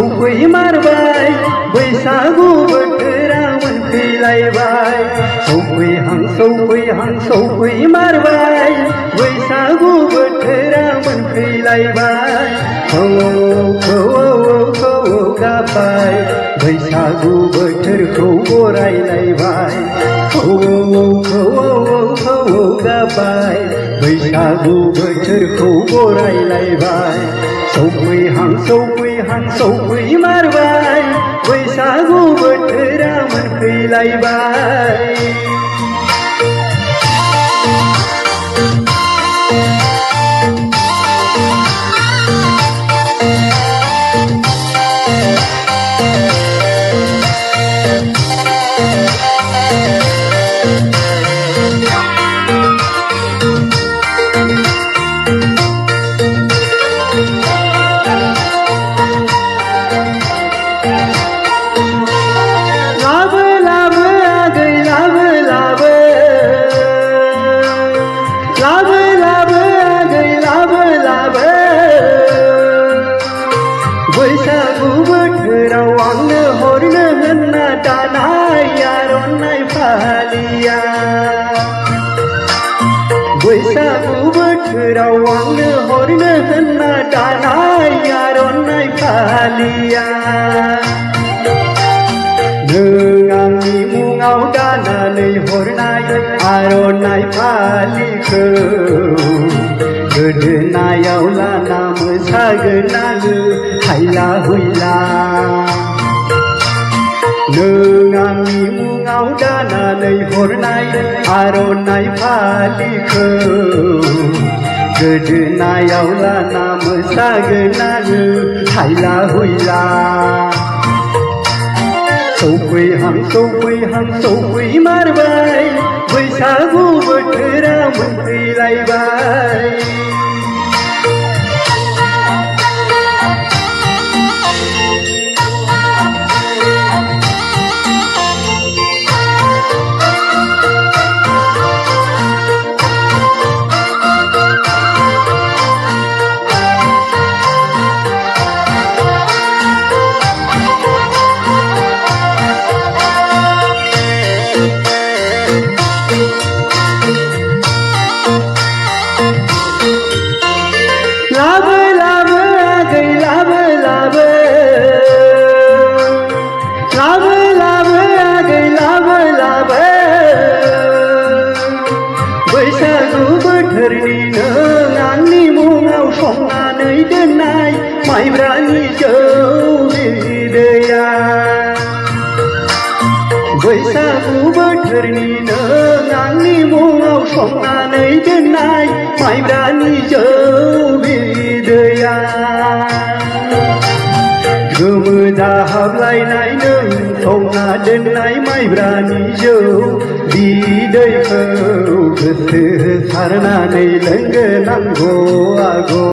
सौफैमारबाय बैसागु बोथोरा मोनफैलायबाय सौफैमारबाय बैसागु बोथोरा मोनफैलायबाय गाबाय बैसागु बोथोरखौ बरायलायबाय गाबाय बैसागु बोथोरखौ बरायलायबाय सौफैमारबाय बैसागु बोथोरा मोनफैलायबाय बैसागु बोथोराव आंनो हरनो होनना दानाय आर'नाइ फालिया बैसागु बोथोराव आंनो हरनो होनना दानाय आर'नाइ फालिया नों आंनि मुङाव दानानै हरनाय आर'नाइ फालिखौ गोदोनायाव लाना मोसागोन आङो हायला हुइला नों आंनि मुङाव दानानै हरनाय आर'नाइ फालिखौ गोदोनायाव लाना मोसागोन आङो हायला हुइला सौफैमारबाय बैसागु बोथोरा मोनफैलायबाय बैसागु बोथोरनि नों आंनि मुङाव संनानै दोननाय माइब्रानि जौ बिदैया बैसागु बोथोरनि नों आंनि मुङाव संनानै दोननाय माइब्रानि जौ बिदैया गोमो जाहाबलायनाय नों संना दोननाय माइब्रानि जौ बिदैखौ गोसो होसारनानै लोंगोन आंगो आगो